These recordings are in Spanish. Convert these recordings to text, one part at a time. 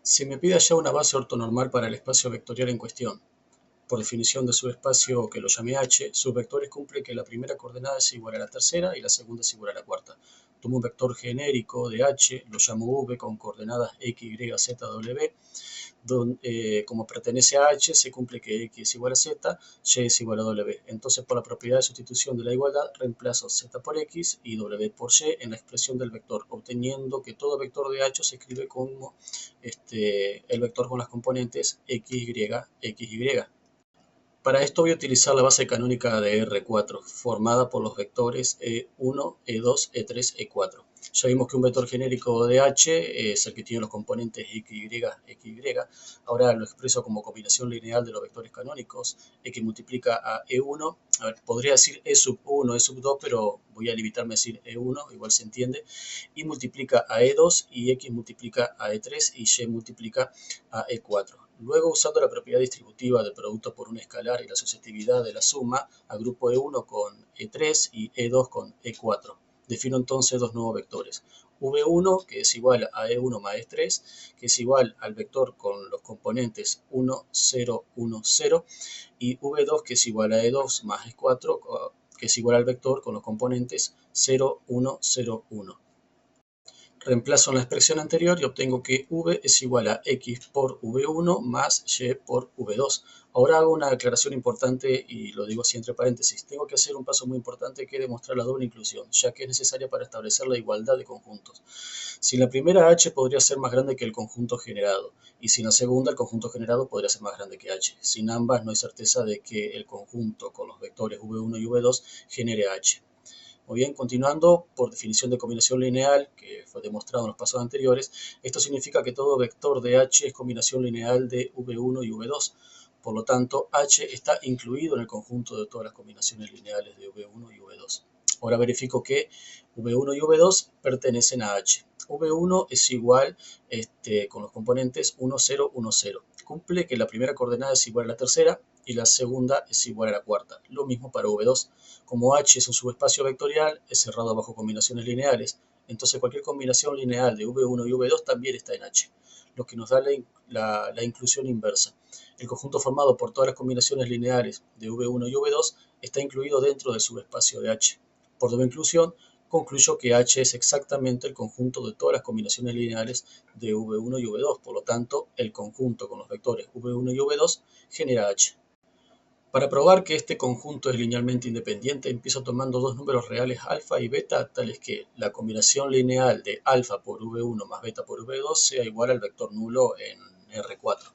Se me pide allá una base ortonormal para el espacio vectorial en cuestión. Por definición de subespacio que lo llame H, sus vectores cumplen que la primera coordenada es igual a la tercera y la segunda es igual a la cuarta. Tomo un vector genérico de H, lo llamo V con coordenadas X, Y, Z, W. Como pertenece a H, se cumple que X es igual a Z, Y es igual a W. Entonces, por la propiedad de sustitución de la igualdad, reemplazo Z por X y W por Y en la expresión del vector, obteniendo que todo vector de H se escribe como el vector con las componentes X, Y, X, Y. Para esto voy a utilizar la base canónica de R4, formada por los vectores E1, E2, E3, E4. Ya vimos que un vector genérico de H es el que tiene los componentes XY, XY. Ahora lo expreso como combinación lineal de los vectores canónicos. X multiplica a E1. A ver, podría decir E sub 1, E sub 2, pero voy a limitarme a decir E1, igual se entiende. Y multiplica a E2, y X multiplica a E3, y Y multiplica a E4. Luego, usando la propiedad distributiva del producto por un escalar y la asociatividad de la suma, agrupo E1 con E3 y E2 con E4. Defino entonces dos nuevos vectores. V1, que es igual a E1 más E3, que es igual al vector con los componentes 1, 0, 1, 0, y V2, que es igual a E2 más E4, que es igual al vector con los componentes 0, 1, 0, 1. Reemplazo en la expresión anterior y obtengo que v es igual a x por v1 más y por v2. Ahora hago una aclaración importante y lo digo así entre paréntesis. Tengo que hacer un paso muy importante que es demostrar la doble inclusión, ya que es necesaria para establecer la igualdad de conjuntos. Sin la primera h podría ser más grande que el conjunto generado, y sin la segunda el conjunto generado podría ser más grande que h. Sin ambas no hay certeza de que el conjunto con los vectores v1 y v2 genere h. Muy bien, continuando, por definición de combinación lineal, que fue demostrado en los pasos anteriores, esto significa que todo vector de H es combinación lineal de V1 y V2. Por lo tanto, H está incluido en el conjunto de todas las combinaciones lineales de V1 y V2. Ahora verifico que V1 y V2 pertenecen a H. V1 es igual con los componentes 1, 0, 1, 0. Cumple que la primera coordenada es igual a la tercera y la segunda es igual a la cuarta. Lo mismo para V2. Como H es un subespacio vectorial, es cerrado bajo combinaciones lineales, entonces cualquier combinación lineal de V1 y V2 también está en H, lo que nos da la inclusión inversa. El conjunto formado por todas las combinaciones lineales de V1 y V2 está incluido dentro del subespacio de H. Por doble inclusión, concluyo que H es exactamente el conjunto de todas las combinaciones lineales de V1 y V2, por lo tanto, el conjunto con los vectores V1 y V2 genera H. Para probar que este conjunto es linealmente independiente, empiezo tomando dos números reales alfa y beta, tales que la combinación lineal de alfa por v1 más beta por v2 sea igual al vector nulo en R4.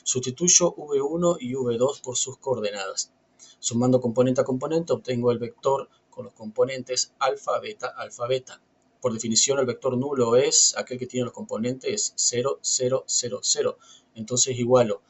Sustituyo v1 y v2 por sus coordenadas. Sumando componente a componente, obtengo el vector con los componentes alfa, beta, alfa, beta. Por definición, el vector nulo es aquel que tiene los componentes 0, 0, 0, 0. Entonces igualo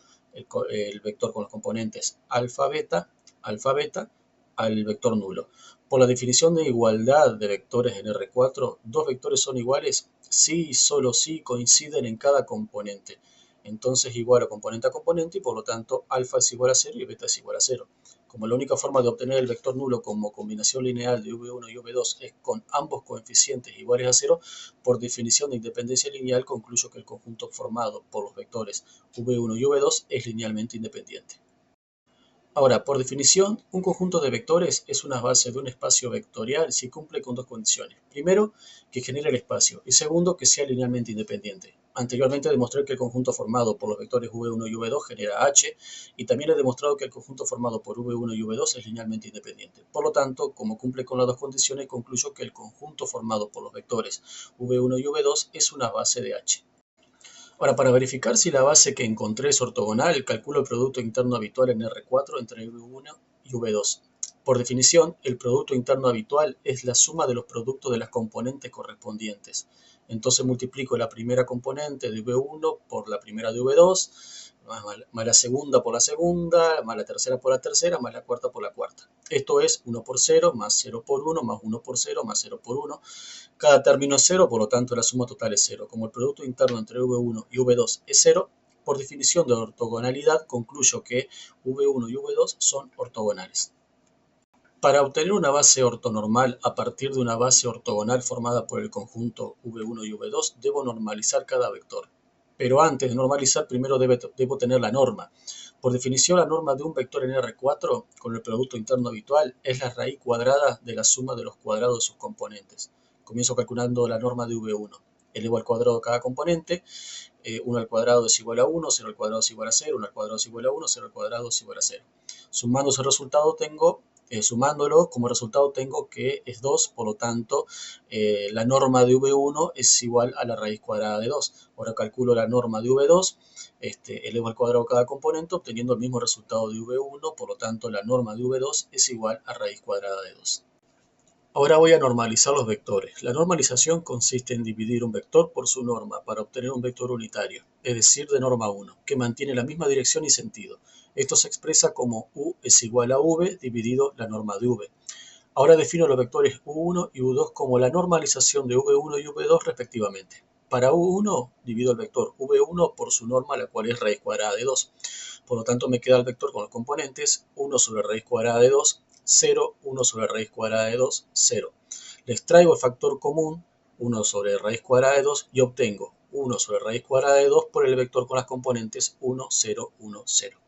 el vector con los componentes alfa, beta al vector nulo. Por la definición de igualdad de vectores en R4, dos vectores son iguales si y solo si coinciden en cada componente. Entonces igualo componente a componente y por lo tanto alfa es igual a 0 y beta es igual a 0. Como la única forma de obtener el vector nulo como combinación lineal de v1 y v2 es con ambos coeficientes iguales a 0, por definición de independencia lineal concluyo que el conjunto formado por los vectores v1 y v2 es linealmente independiente. Ahora, por definición, un conjunto de vectores es una base de un espacio vectorial si cumple con dos condiciones. Primero, que genere el espacio, y segundo, que sea linealmente independiente. Anteriormente demostré que el conjunto formado por los vectores v1 y v2 genera H, y también he demostrado que el conjunto formado por v1 y v2 es linealmente independiente. Por lo tanto, como cumple con las dos condiciones, concluyo que el conjunto formado por los vectores v1 y v2 es una base de H. Ahora, para verificar si la base que encontré es ortogonal, calculo el producto interno habitual en R4 entre V1 y V2. Por definición, el producto interno habitual es la suma de los productos de las componentes correspondientes. Entonces multiplico la primera componente de V1 por la primera de V2, más la segunda por la segunda, más la tercera por la tercera, más la cuarta por la cuarta. Esto es 1 por 0, más 0 por 1, más 1 por 0, más 0 por 1. Cada término es 0, por lo tanto la suma total es 0. Como el producto interno entre V1 y V2 es 0, por definición de ortogonalidad concluyo que V1 y V2 son ortogonales. Para obtener una base ortonormal a partir de una base ortogonal formada por el conjunto V1 y V2, debo normalizar cada vector. Pero antes de normalizar, primero debo tener la norma. Por definición, la norma de un vector en R4 con el producto interno habitual es la raíz cuadrada de la suma de los cuadrados de sus componentes. Comienzo calculando la norma de V1. Elevo al cuadrado cada componente. 1 al cuadrado es igual a 1, 0 al cuadrado es igual a 0, 1 al cuadrado es igual a 1, 0 al cuadrado es igual a 0. Sumándolo como resultado tengo que es 2, por lo tanto la norma de V1 es igual a la raíz cuadrada de 2. Ahora calculo la norma de V2, elevo al cuadrado cada componente obteniendo el mismo resultado de V1, por lo tanto la norma de V2 es igual a raíz cuadrada de 2. Ahora voy a normalizar los vectores. La normalización consiste en dividir un vector por su norma para obtener un vector unitario, es decir, de norma 1, que mantiene la misma dirección y sentido. Esto se expresa como U es igual a V dividido la norma de V. Ahora defino los vectores U1 y U2 como la normalización de V1 y V2 respectivamente. Para U1 divido el vector V1 por su norma, la cual es raíz cuadrada de 2. Por lo tanto me queda el vector con los componentes 1 sobre raíz cuadrada de 2, 0, 1 sobre raíz cuadrada de 2, 0. Le extraigo el factor común 1 sobre raíz cuadrada de 2 y obtengo 1 sobre raíz cuadrada de 2 por el vector con las componentes 1, 0, 1, 0.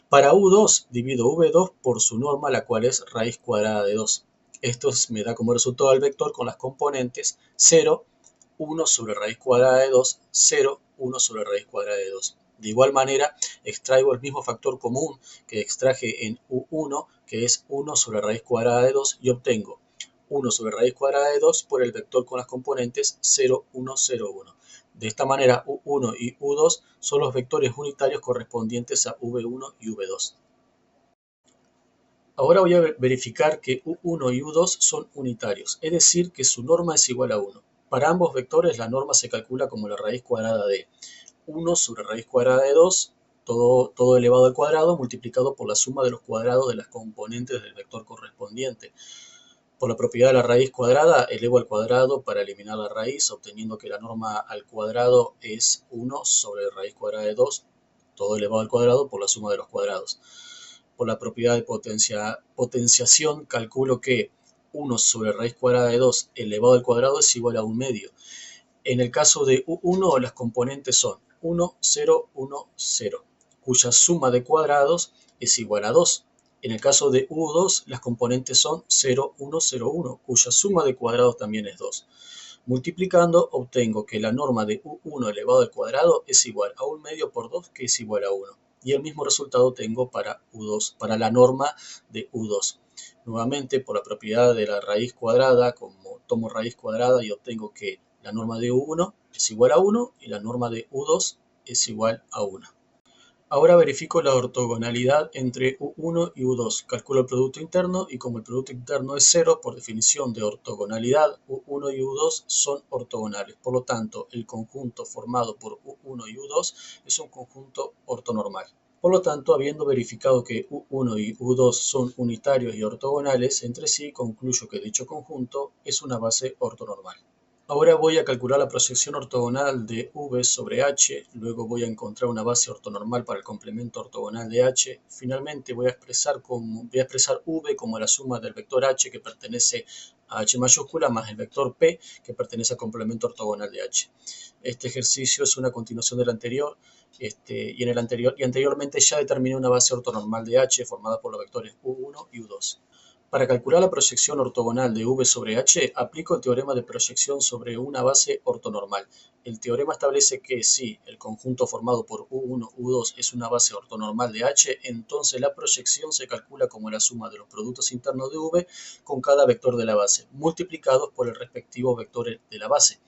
Para U2 divido V2 por su norma, la cual es raíz cuadrada de 2. Esto me da como resultado el vector con las componentes 0, 1 sobre raíz cuadrada de 2, 0, 1 sobre raíz cuadrada de 2. De igual manera, extraigo el mismo factor común que extraje en U1, que es 1 sobre raíz cuadrada de 2, y obtengo 1 sobre raíz cuadrada de 2 por el vector con las componentes 0, 1, 0, 1. De esta manera, U1 y U2 son los vectores unitarios correspondientes a V1 y V2. Ahora voy a verificar que U1 y U2 son unitarios, es decir, que su norma es igual a 1. Para ambos vectores la norma se calcula como la raíz cuadrada de 1 sobre raíz cuadrada de 2, todo elevado al cuadrado, multiplicado por la suma de los cuadrados de las componentes del vector correspondiente. Por la propiedad de la raíz cuadrada, elevo al cuadrado para eliminar la raíz, obteniendo que la norma al cuadrado es 1 sobre raíz cuadrada de 2, todo elevado al cuadrado por la suma de los cuadrados. Por la propiedad de potenciación, calculo que 1 sobre raíz cuadrada de 2 elevado al cuadrado es igual a 1 medio. En el caso de U1, las componentes son 1, 0, 1, 0, cuya suma de cuadrados es igual a 2. En el caso de U2, las componentes son 0, 1, 0, 1, cuya suma de cuadrados también es 2. Multiplicando, obtengo que la norma de U1 elevado al cuadrado es igual a 1 medio por 2, que es igual a 1. Y el mismo resultado tengo para U2, para la norma de U2. Nuevamente, por la propiedad de la raíz cuadrada, como tomo raíz cuadrada y obtengo que la norma de U1 es igual a 1 y la norma de U2 es igual a 1. Ahora verifico la ortogonalidad entre U1 y U2. Calculo el producto interno y como el producto interno es 0, por definición de ortogonalidad, U1 y U2 son ortogonales. Por lo tanto, el conjunto formado por U1 y U2 es un conjunto ortonormal. Por lo tanto, habiendo verificado que U1 y U2 son unitarios y ortogonales entre sí, concluyo que dicho conjunto es una base ortonormal. Ahora voy a calcular la proyección ortogonal de V sobre H, luego voy a encontrar una base ortonormal para el complemento ortogonal de H. Finalmente voy a expresar V como la suma del vector H que pertenece a H mayúscula más el vector P que pertenece al complemento ortogonal de H. Este ejercicio es una continuación del anterior y anteriormente ya determiné una base ortonormal de H formada por los vectores U1 y U2. Para calcular la proyección ortogonal de V sobre H, aplico el teorema de proyección sobre una base ortonormal. El teorema establece que si el conjunto formado por U1, U2 es una base ortonormal de H, entonces la proyección se calcula como la suma de los productos internos de V con cada vector de la base, multiplicados por el respectivo vector de la base.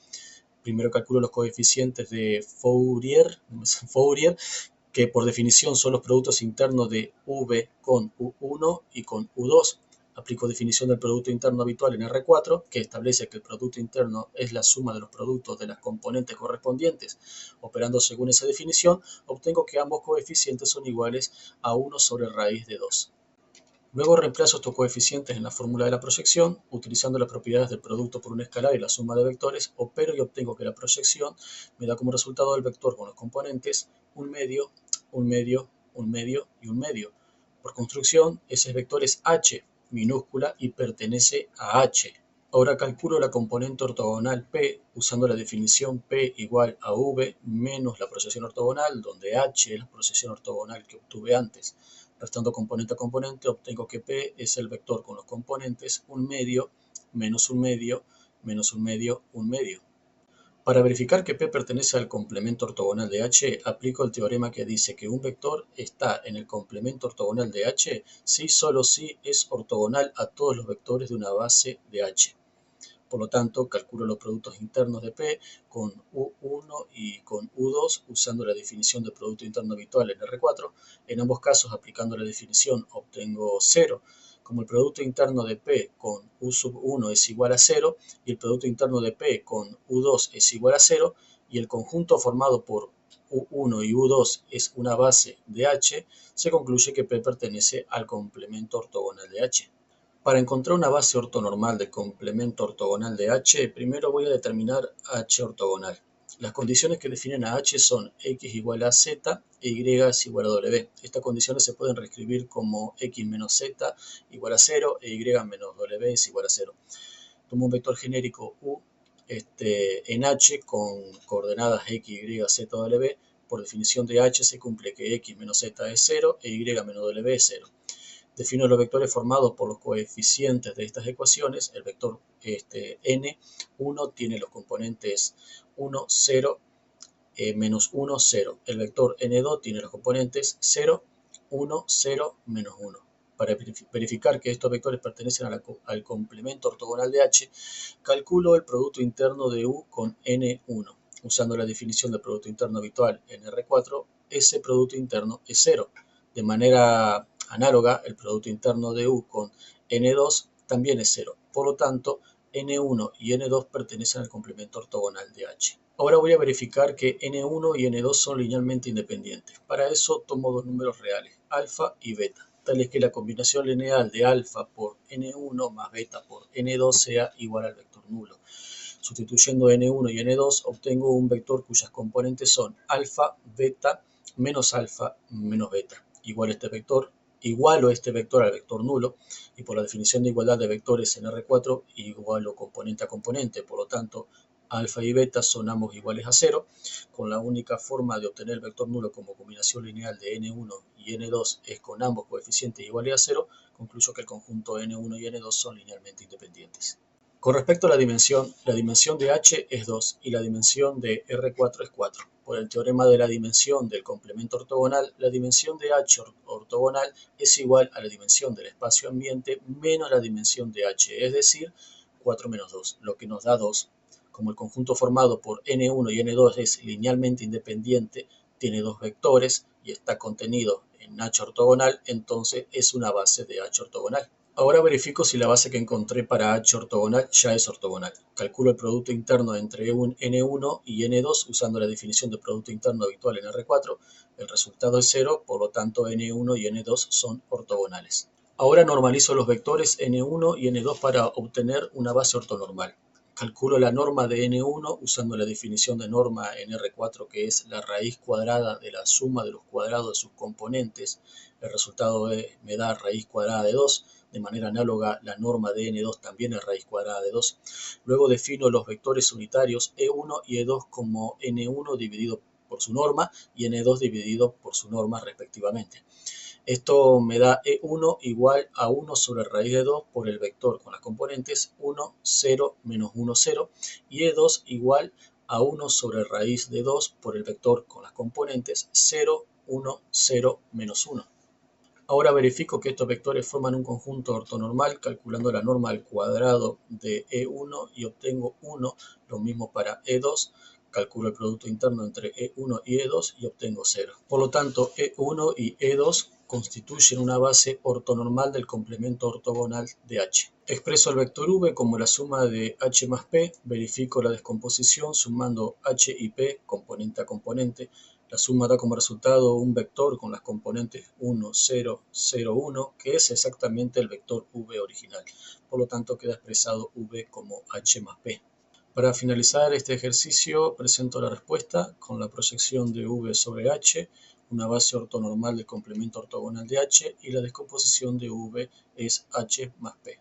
Primero calculo los coeficientes de Fourier, que por definición son los productos internos de V con U1 y con U2. Aplico definición del producto interno habitual en R4, que establece que el producto interno es la suma de los productos de las componentes correspondientes. Operando según esa definición, obtengo que ambos coeficientes son iguales a 1 sobre raíz de 2. Luego reemplazo estos coeficientes en la fórmula de la proyección, utilizando las propiedades del producto por un escalar y la suma de vectores, opero y obtengo que la proyección me da como resultado el vector con los componentes 1 medio, 1 medio, 1 medio y 1 medio. Por construcción, ese vector es H minúscula y pertenece a H. Ahora calculo la componente ortogonal P usando la definición P igual a V menos la proyección ortogonal, donde H es la proyección ortogonal que obtuve antes. Restando componente a componente, obtengo que P es el vector con los componentes 1 medio, menos 1 medio, menos 1 medio, 1 medio. Para verificar que P pertenece al complemento ortogonal de H, aplico el teorema que dice que un vector está en el complemento ortogonal de H si solo si es ortogonal a todos los vectores de una base de H. Por lo tanto, calculo los productos internos de P con U1 y con U2 usando la definición de producto interno habitual en R4. En ambos casos, aplicando la definición, obtengo 0. Como el producto interno de P con U sub 1 es igual a 0 y el producto interno de P con U2 es igual a 0 y el conjunto formado por U1 y U2 es una base de H, se concluye que P pertenece al complemento ortogonal de H. Para encontrar una base ortonormal del complemento ortogonal de H, primero voy a determinar H ortogonal. Las condiciones que definen a H son x igual a z e y es igual a w. Estas condiciones se pueden reescribir como x menos z igual a 0 e y menos w es igual a 0. Tomo un vector genérico U en H con coordenadas x, y, z, w. Por definición de H se cumple que x menos z es 0 e y menos w es 0. Defino los vectores formados por los coeficientes de estas ecuaciones. El vector n1 tiene los componentes 1, 0, menos 1, 0. El vector n2 tiene los componentes 0, 1, 0, menos 1. Para verificar que estos vectores pertenecen al complemento ortogonal de H, calculo el producto interno de U con n1. Usando la definición de producto interno habitual en R4, ese producto interno es 0. De manera análoga, el producto interno de U con N2 también es 0. Por lo tanto, N1 y N2 pertenecen al complemento ortogonal de H. Ahora voy a verificar que N1 y N2 son linealmente independientes. Para eso tomo dos números reales, alfa y beta, tal es que la combinación lineal de alfa por N1 más beta por N2 sea igual al vector nulo. Sustituyendo N1 y N2 obtengo un vector cuyas componentes son alfa, beta, menos alfa, menos beta. Igualo este vector al vector nulo y por la definición de igualdad de vectores en R4 igualo componente a componente, por lo tanto alfa y beta son ambos iguales a 0, con la única forma de obtener el vector nulo como combinación lineal de N1 y N2 es con ambos coeficientes iguales a 0, concluyo que el conjunto N1 y N2 son linealmente independientes. Con respecto a la dimensión de H es 2 y la dimensión de R4 es 4. Por el teorema de la dimensión del complemento ortogonal, la dimensión de H ortogonal es igual a la dimensión del espacio ambiente menos la dimensión de H, es decir, 4 menos 2, lo que nos da 2. Como el conjunto formado por N1 y N2 es linealmente independiente, tiene dos vectores y está contenido en H ortogonal, entonces es una base de H ortogonal. Ahora verifico si la base que encontré para H ortogonal ya es ortogonal. Calculo el producto interno entre N1 y N2 usando la definición de producto interno habitual en R4. El resultado es 0, por lo tanto N1 y N2 son ortogonales. Ahora normalizo los vectores N1 y N2 para obtener una base ortonormal. Calculo la norma de N1 usando la definición de norma en R4, que es la raíz cuadrada de la suma de los cuadrados de sus componentes. El resultado me da raíz cuadrada de 2. De manera análoga, la norma de N2 también es raíz cuadrada de 2. Luego defino los vectores unitarios E1 y E2 como N1 dividido por su norma y N2 dividido por su norma respectivamente. Esto me da E1 igual a 1 sobre raíz de 2 por el vector con las componentes 1, 0, menos 1, 0 y E2 igual a 1 sobre raíz de 2 por el vector con las componentes 0, 1, 0, menos 1. Ahora verifico que estos vectores forman un conjunto ortonormal calculando la norma al cuadrado de E1 y obtengo 1, lo mismo para E2. Calculo el producto interno entre E1 y E2 y obtengo 0. Por lo tanto, E1 y E2 constituyen una base ortonormal del complemento ortogonal de H. Expreso el vector V como la suma de H más P, verifico la descomposición sumando H y P componente a componente. La suma da como resultado un vector con las componentes 1, 0, 0, 1, que es exactamente el vector V original. Por lo tanto, queda expresado V como H más P. Para finalizar este ejercicio, presento la respuesta con la proyección de V sobre H, una base ortonormal del complemento ortogonal de H y la descomposición de V es H más P.